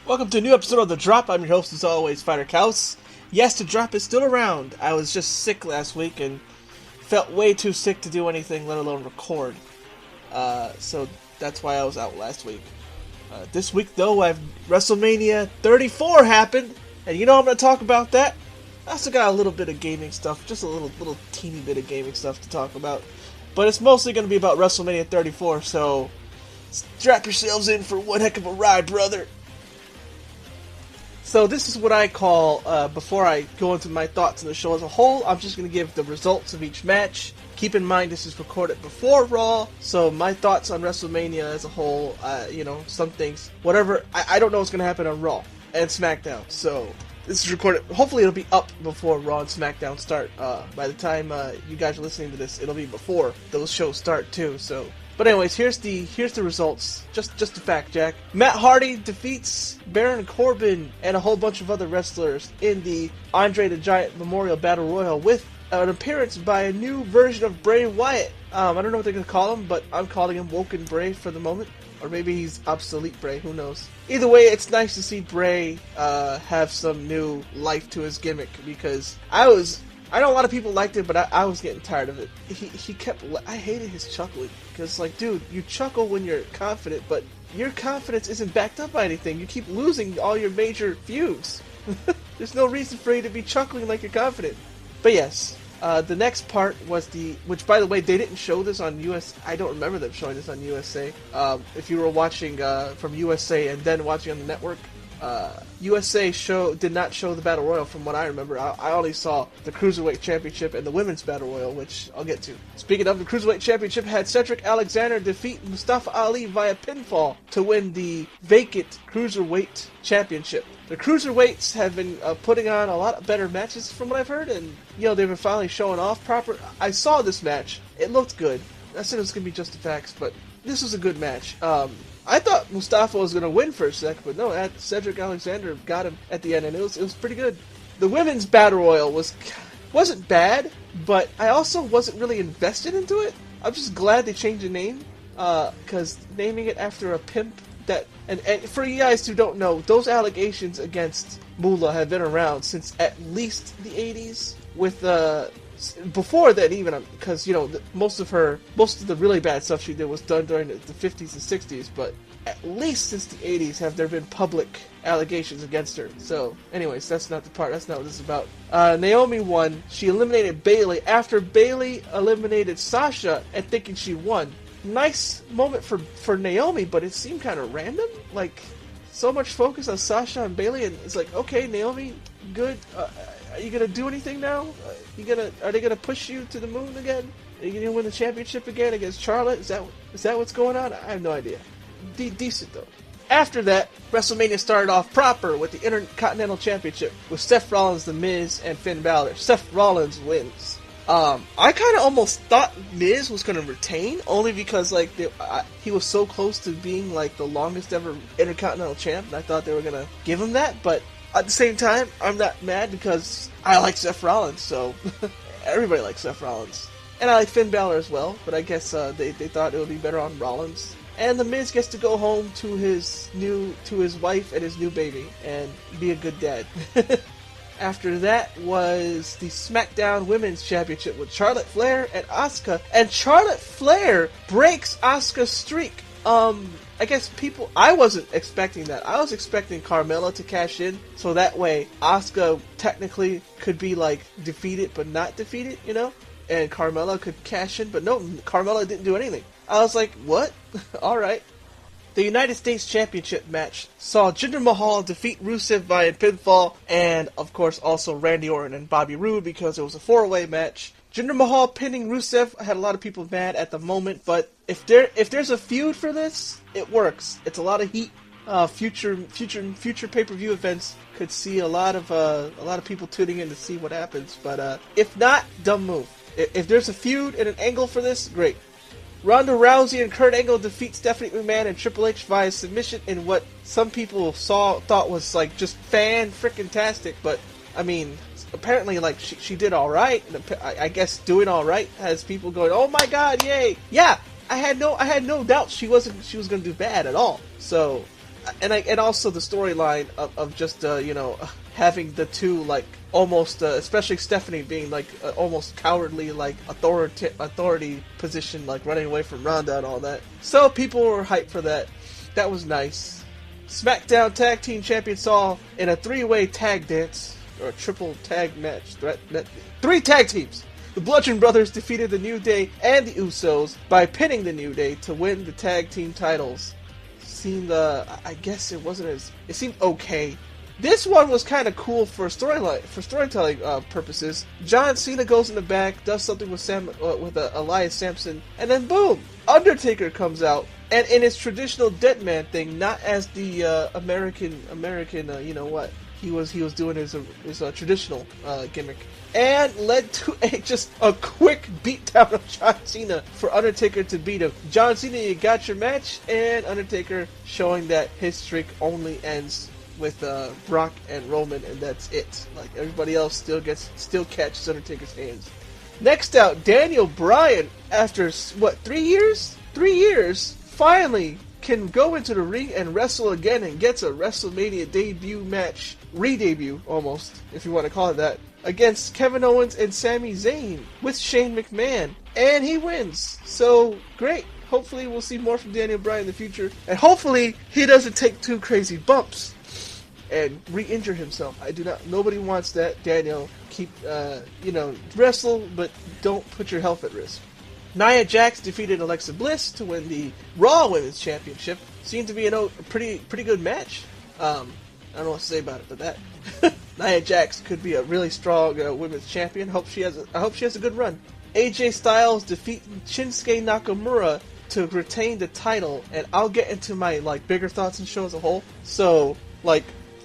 Welcome to a new episode of The Drop. I'm your host, as always, Fighter Kaus. Yes, The Drop is still around. I was just sick last week and felt way too sick to do anything, let alone record. So that's why I was out last week. This week, though, WrestleMania 34 happened, and you know I'm going to talk about that. I also got a little bit of gaming stuff, just a little teeny bit of gaming stuff to talk about. But it's mostly going to be about WrestleMania 34, so strap yourselves in for one heck of a ride, brother. So this is what I call, before I go into my thoughts on the show as a whole, I'm just going to give the results of each match. Keep in mind this is recorded before Raw, so my thoughts on WrestleMania as a whole, some things, whatever, I don't know what's going to happen on Raw and SmackDown, so this is recorded, hopefully it'll be up before Raw and SmackDown start. By the time you guys are listening to this, it'll be before those shows start too, so... But anyways, here's the results. Just a fact, Jack. Matt Hardy defeats Baron Corbin and a whole bunch of other wrestlers in the Andre the Giant Memorial Battle Royal with an appearance by a new version of Bray Wyatt. I don't know what they're going to call him, but I'm calling him Woken Bray for the moment. Or maybe he's Obsolete Bray, who knows. Either way, it's nice to see Bray have some new life to his gimmick, because I know a lot of people liked it, but I was getting tired of it. I hated his chuckling. Because, like, dude, you chuckle when you're confident, but your confidence isn't backed up by anything. You keep losing all your major feuds. There's no reason for you to be chuckling like you're confident. But yes, the next part was which, by the way, they didn't show this on US. I don't remember them showing this on USA. If you were watching from USA and then watching on the network, USA did not show the Battle Royal from what I remember. I only saw the Cruiserweight Championship and the Women's Battle Royal, which I'll get to. Speaking of, the Cruiserweight Championship had Cedric Alexander defeat Mustafa Ali via pinfall to win the vacant Cruiserweight Championship. The Cruiserweights have been putting on a lot better matches from what I've heard, and they've been finally showing off proper. I saw this match. It looked good. I said it was going to be just the facts, but this was a good match. I thought Mustafa was going to win for a sec, but no, Cedric Alexander got him at the end, and it was pretty good. The Women's Battle Royal wasn't bad, but I also wasn't really invested into it. I'm just glad they changed the name, because naming it after a pimp, and for you guys who don't know, those allegations against Moolah have been around since at least the 80s, with before that even, because most of the really bad stuff she did was done during the 50s and 60s, but at least since the 80s have there been public allegations against her. So anyways, that's not what this is about. Naomi won. She eliminated Bayley after Bayley eliminated Sasha and thinking she won. Nice moment for Naomi, but it seemed kind of random, like so much focus on Sasha and Bayley, and it's like, okay, Naomi, good. Are you gonna do anything now? Are they gonna push you to the moon again? Are you gonna win the championship again against Charlotte? Is that what's going on? I have no idea. Decent though. After that, WrestleMania started off proper with the Intercontinental Championship with Seth Rollins, The Miz, and Finn Balor. Seth Rollins wins. I kind of almost thought Miz was gonna retain, only because he was so close to being like the longest ever Intercontinental champ, and I thought they were gonna give him that, but at the same time, I'm not mad because I like Seth Rollins, so everybody likes Seth Rollins. And I like Finn Balor as well, but I guess they thought it would be better on Rollins. And The Miz gets to go home to his wife and his new baby and be a good dad. After that was the SmackDown Women's Championship with Charlotte Flair and Asuka, and Charlotte Flair breaks Asuka's streak. I guess I wasn't expecting that. I was expecting Carmella to cash in, so that way Asuka technically could be defeated but not defeated, and Carmella could cash in, but no, Carmella didn't do anything. I was like, what? Alright. The United States Championship match saw Jinder Mahal defeat Rusev via pinfall, and of course also Randy Orton and Bobby Roode, because it was a 4-way match. Jinder Mahal pinning Rusev had a lot of people mad at the moment, but if there's a feud for this, it works. It's a lot of heat. Future pay-per-view events could see a lot of people tuning in to see what happens. But if not, dumb move. If there's a feud and an angle for this, great. Ronda Rousey and Kurt Angle defeat Stephanie McMahon and Triple H via submission in what some people thought was just fan-frickin-tastic, but I mean, apparently she did all right. I guess doing all right has people going, "Oh my God, yay!" Yeah, I had no doubt she was going to do bad at all. So and also the storyline of just having the two like almost especially Stephanie being like almost cowardly like authority position, like running away from Ronda and all that. So people were hyped for that. That was nice. SmackDown Tag Team Champions saw in a 3-way tag dance or a triple tag match. 3 tag teams. The Bludgeon Brothers defeated the New Day and the Usos by pinning the New Day to win the tag team titles. I guess it wasn't as... It seemed okay. This one was kind of cool for storytelling purposes. John Cena goes in the back, does something with Elias Sampson, and then boom! Undertaker comes out, and in his traditional Deadman thing, not as the American, he was doing his traditional gimmick, and led to just a quick beatdown of John Cena for Undertaker to beat him. John Cena, you got your match, and Undertaker showing that his streak only ends with Brock and Roman, and that's it. Like everybody else still catches Undertaker's hands. Next out, Daniel Bryan, after 3 years? 3 years, finally can go into the ring and wrestle again and gets a WrestleMania debut match, re-debut almost, if you want to call it that, against Kevin Owens and Sami Zayn with Shane McMahon, and he wins. So great. Hopefully we'll see more from Daniel Bryan in the future, and hopefully he doesn't take 2 crazy bumps and re-injure himself. Nobody wants that. Daniel, keep, wrestle, but don't put your health at risk. Nia Jax defeated Alexa Bliss to win the Raw Women's Championship. Seemed to be a pretty good match. I don't know what to say about it, but that Nia Jax could be a really strong women's champion. I hope she has a good run. AJ Styles defeating Shinsuke Nakamura to retain the title, and I'll get into my bigger thoughts and show as a whole. So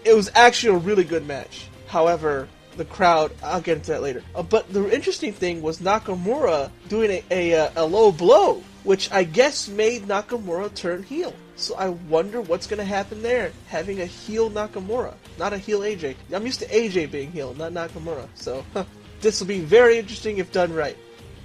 it was actually a really good match. However, the crowd, I'll get into that later. But the interesting thing was Nakamura doing a low blow, which I guess made Nakamura turn heel. So I wonder what's going to happen there, having a heel Nakamura, not a heel AJ. I'm used to AJ being heel, not Nakamura. So this will be very interesting if done right.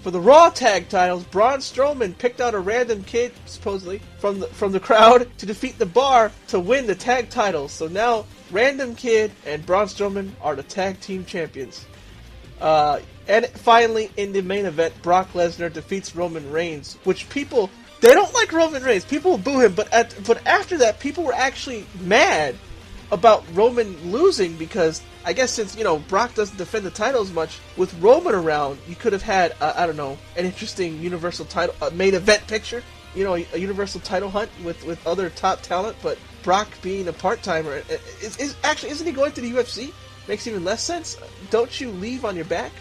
For the Raw Tag Titles, Braun Strowman picked out a random kid, supposedly, from the crowd to defeat the Bar to win the tag titles. So now, Random Kid and Braun Strowman are the tag team champions. And finally, in the main event, Brock Lesnar defeats Roman Reigns, which they don't like Roman Reigns. People boo him, but after that, people were actually mad about Roman losing, because I guess since Brock doesn't defend the title as much, with Roman around, you could have had an interesting Universal title main event picture, a Universal title hunt with other top talent. But Brock being a part-timer isn't he going to the UFC? Makes even less sense. Don't you leave on your back?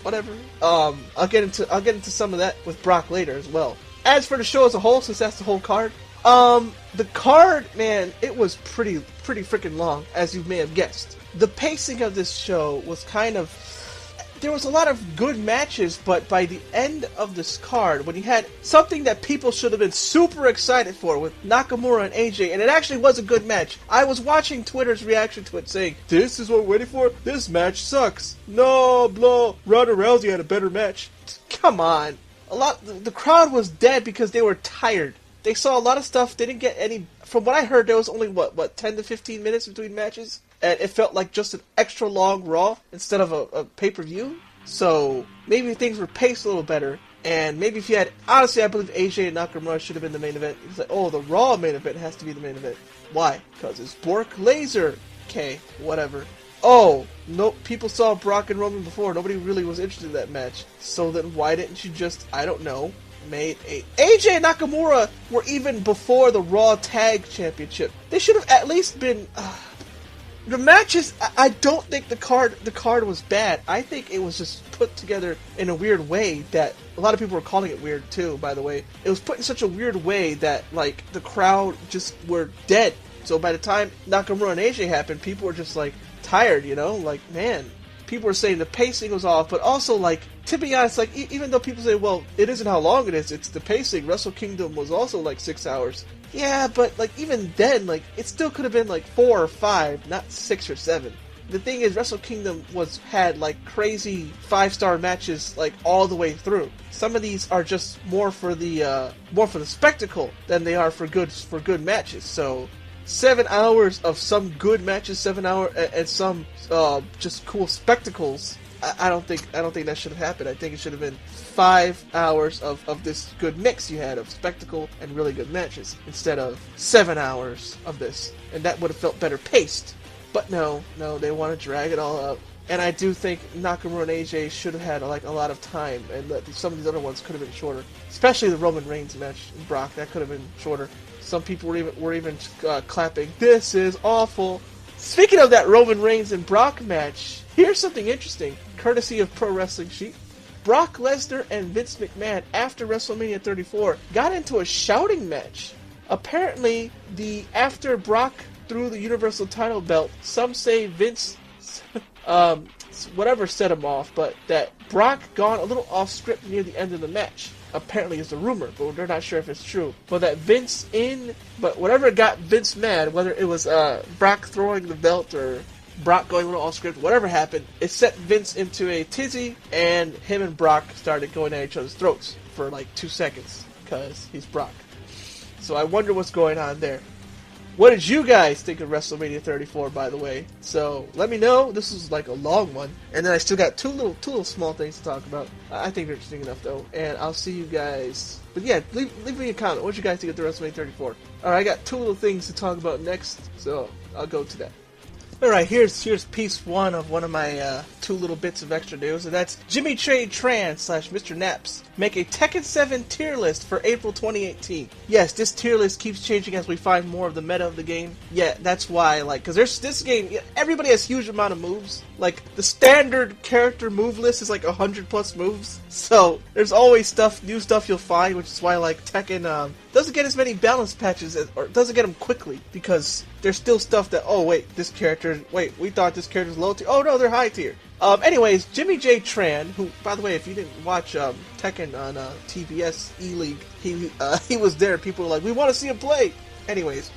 Whatever. I'll get into some of that with Brock later as well. As for the show as a whole, since that's the whole card, the card, man, it was pretty freaking long, as you may have guessed. The pacing of this show was there was a lot of good matches, but by the end of this card, when you had something that people should have been super excited for with Nakamura and AJ, and it actually was a good match. I was watching Twitter's reaction to it saying, "This is what we're waiting for? This match sucks. No, blah, Ronda Rousey had a better match." Come on. The crowd was dead because they were tired. They saw a lot of stuff. They didn't get any. From what I heard, there was only 10 to 15 minutes between matches, and it felt like just an extra long Raw instead of a pay-per-view. So maybe things were paced a little better, and maybe if you had, honestly, I believe AJ and Nakamura should have been the main event. It's like, oh, the Raw main event has to be the main event. Why? Because it's Bork Laser. Okay, whatever. Oh, no, people saw Brock and Roman before. Nobody really was interested in that match. So then why didn't you just, I don't know, made AJ and Nakamura were even before the Raw Tag Championship. They should have at least been the matches. I don't think the card was bad. I think it was just put together in a weird way that a lot of people were calling it weird too, by the way. It was put in such a weird way that the crowd just were dead. So by the time Nakamura and AJ happened, people were just tired, man. People were saying the pacing was off, but also, to be honest, even though people say, well, it isn't how long it is, it's the pacing. Wrestle Kingdom was also 6 hours. Yeah, but even then, it still could have been 4 or 5, not 6 or 7. the thing is, Wrestle Kingdom had like crazy 5-star matches like all the way through. Some of these are just more for the spectacle than they are for good matches. So 7 hours of some good matches, 7 hour and some just cool spectacles. I don't think that should have happened. I think it should have been 5 hours of this good mix you had of spectacle and really good matches instead of 7 hours of this, and that would have felt better paced. But no, they want to drag it all out. And I do think Nakamura and AJ should have had like a lot of time, and some of these other ones could have been shorter. Especially the Roman Reigns match and Brock, that could have been shorter. Some people were even clapping, "This is awful." Speaking of that Roman Reigns and Brock match, here's something interesting, courtesy of Pro Wrestling Sheet. Brock Lesnar and Vince McMahon, after WrestleMania 34, got into a shouting match. Apparently, after Brock threw the Universal title belt, some say Vince, whatever set him off, but that Brock gone a little off script near the end of the match. Apparently is a rumor, but they're not sure if it's true. But that but whatever got Vince mad, whether it was Brock throwing the belt or Brock going a little off script, whatever happened, it set Vince into a tizzy, and him and Brock started going at each other's throats for like 2 seconds, because he's Brock. So I wonder what's going on there. What did you guys think of WrestleMania 34, by the way? So let me know. This was like a long one, and then I still got two little small things to talk about. I think they're interesting enough though, and I'll see you guys. But yeah, leave me a comment. What did you guys think of the WrestleMania 34? All right, I got 2 little things to talk about next, so I'll go to that. Alright, here's piece 1 of one of my 2 little bits of extra news, and that's Jimmy J Tran / Mr. Naps make a Tekken 7 tier list for April 2018. Yes, this tier list keeps changing as we find more of the meta of the game. Yeah, that's why, because there's this game, everybody has huge amount of moves. Like, the standard character move list is like 100 plus moves, so there's always new stuff you'll find, which is why, like, Tekken doesn't get as many balance patches, or doesn't get them quickly, because there's still stuff that, we thought this character's low tier. Oh no, they're high tier. Anyways, Jimmy J Tran, who, by the way, if you didn't watch Tekken on TBS E-League, he was there. People were like, we want to see him play. Anyways,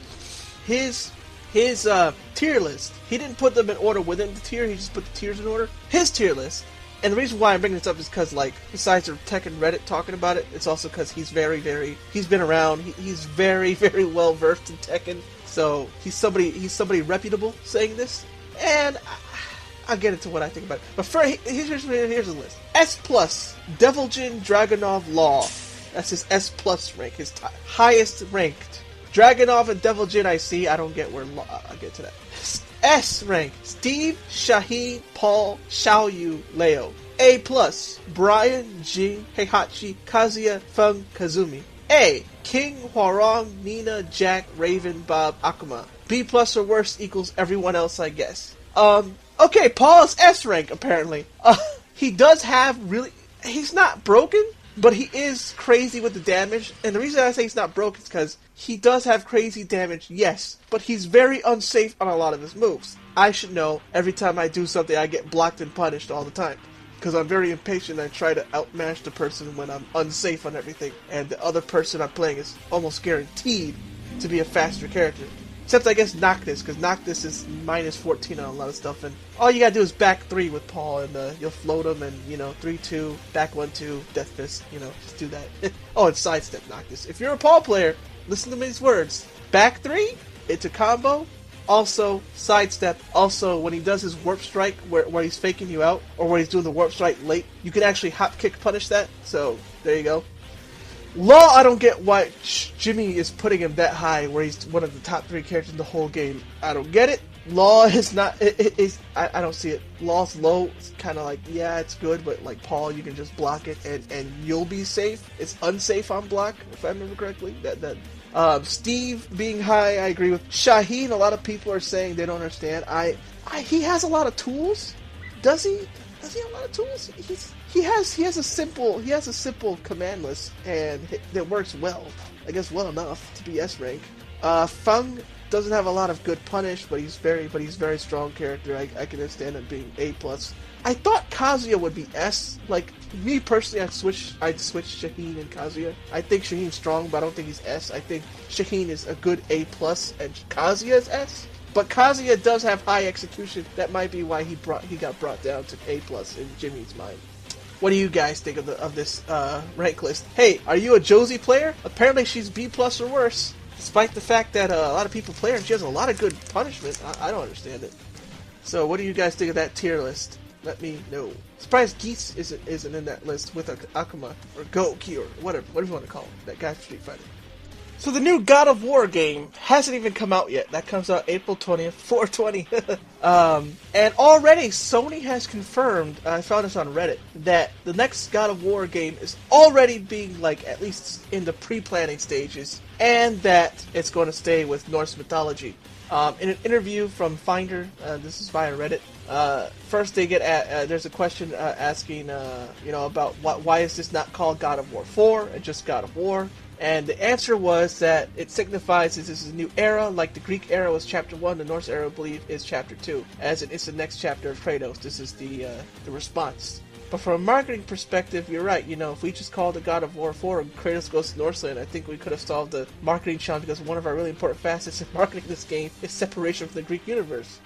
his tier list, he didn't put them in order within the tier, he just put the tiers in order. His tier list, and the reason why I'm bringing this up is because, like, besides the Tekken Reddit talking about it, it's also because he's he's been around, he's very, very well versed in Tekken, so he's somebody reputable saying this, and I'll get into what I think about it. But first, here's the list. S+, Deviljin Dragunov Law. That's his S+ rank, his highest ranked. Dragunov and Deviljin I see, I don't get where I'll get to that. S rank, Steve, Shaheen, Paul, Xiaoyu, Leo. A+, Brian, Jing, Heihachi, Kazuya, Feng, Kazumi. A, King, Hwarong, Nina, Jack, Raven, Bob, Akuma. B+ or worse equals everyone else, I guess. Okay, Paul is S rank, apparently. He does have he's not broken, but he is crazy with the damage. And the reason I say he's not broken is because he does have crazy damage, yes, but he's very unsafe on a lot of his moves. I should know, every time I do something, I get blocked and punished all the time. Because I'm very impatient and I try to outmatch the person when I'm unsafe on everything. And the other person I'm playing is almost guaranteed to be a faster character. Except, I guess, Noctis, because Noctis is minus 14 on a lot of stuff, and all you gotta do is back 3 with Paul, and you'll float him, and, 3-2, back 1-2, Death Fist, just do that. Oh, and sidestep Noctis. If you're a Paul player, listen to these words. Back 3, it's a combo. Also, sidestep. Also, when he does his warp strike, where he's faking you out, or where he's doing the warp strike late, you can actually hop kick punish that, so, there you go. Law, I don't get why Jimmy is putting him that high, where he's one of the top 3 characters in the whole game. I don't get it. Law is not. I don't see it. Law's low. It's kind of like, yeah, it's good, but like Paul, you can just block it and you'll be safe. It's unsafe on block, if I remember correctly. Steve being high, I agree with. Shaheen, a lot of people are saying they don't understand. He has a lot of tools. Does he? Does he have a lot of tools? He has a simple command list, and that works well. I guess well enough to be S rank. Feng doesn't have a lot of good punish, but he's very strong character. I can understand him being A+. I thought Kazuya would be S. Like, me personally, I'd switch Shaheen and Kazuya. I think Shaheen's strong, but I don't think he's S. I think Shaheen is a good A+, and Kazuya is S. But Kazuya does have high execution. That might be why he got brought down to A+ in Jimmy's mind. What do you guys think of this rank list? Hey, are you a Josie player? Apparently she's B+ or worse. Despite the fact that a lot of people play her, she has a lot of good punishment. I don't understand it. So what do you guys think of that tier list? Let me know. Surprised Geese isn't in that list with Akuma or Goki or whatever you want to call him. That guy from Street Fighter. So the new God of War game hasn't even come out yet. That comes out April 20th, 420. And already Sony has confirmed, I found this on Reddit, that the next God of War game is already being, like, at least in the pre-planning stages, and that it's going to stay with Norse mythology. In an interview from Finder, this is via Reddit, first they get there's a question asking, about why is this not called God of War 4 and just God of War? And the answer was that it signifies this is a new era, like the Greek era was Chapter 1, the Norse era, I believe, is Chapter 2, as it's the next chapter of Kratos. This is the response. But from a marketing perspective, you're right. If we just called it God of War 4 and Kratos goes to Norseland, I think we could have solved the marketing challenge, because one of our really important facets in marketing this game is separation from the Greek universe.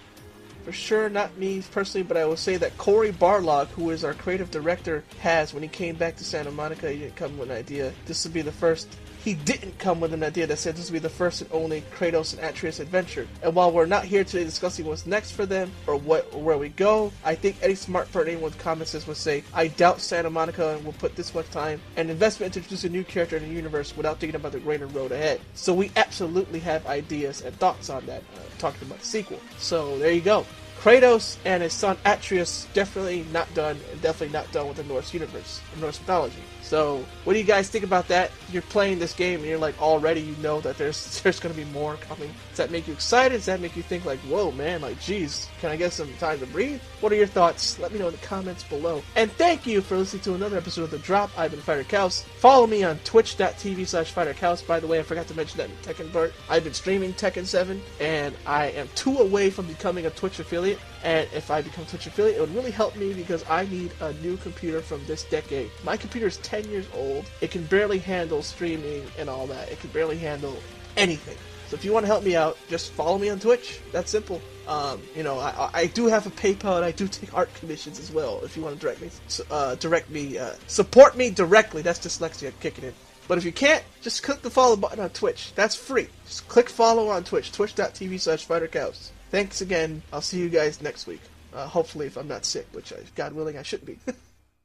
For sure, not me personally, but I will say that Cory Barlog, who is our creative director, when he came back to Santa Monica, he didn't come with an idea. This would be the first. He didn't come with an idea that said this would be the first and only Kratos and Atreus adventure. And while we're not here today discussing what's next for them or where we go, I think any smart person, anyone with common sense would say, I doubt Santa Monica will put this much time and investment to introduce a new character in the universe without thinking about the greater road ahead. So we absolutely have ideas and thoughts on that, talking about the sequel. So there you go. Kratos and his son Atreus definitely not done, and definitely not done with the Norse universe, Norse mythology. So, what do you guys think about that? You're playing this game and you're like, already you know that there's going to be more coming. Does that make you excited? Does that make you think like, whoa man, like geez, can I get some time to breathe? What are your thoughts? Let me know in the comments below. And thank you for listening to another episode of The Drop. I've been Fighter Chaos. Follow me on twitch.tv/Fighter Chaos. By the way, I forgot to mention that in the Tekken part. I've been streaming Tekken 7 and I am 2 away from becoming a Twitch affiliate. And if I become a Twitch affiliate, it would really help me because I need a new computer from this decade. My computer is 10 years old. It can barely handle streaming and all that. It can barely handle anything. So if you want to help me out, just follow me on Twitch. That's simple. I do have a PayPal and I do take art commissions as well. If you want to support me directly. That's dyslexia kicking in. But if you can't, just click the follow button on Twitch. That's free. Just click follow on Twitch. Twitch.tv/FighterCows. Thanks again. I'll see you guys next week. Hopefully, if I'm not sick, which God willing, I shouldn't be.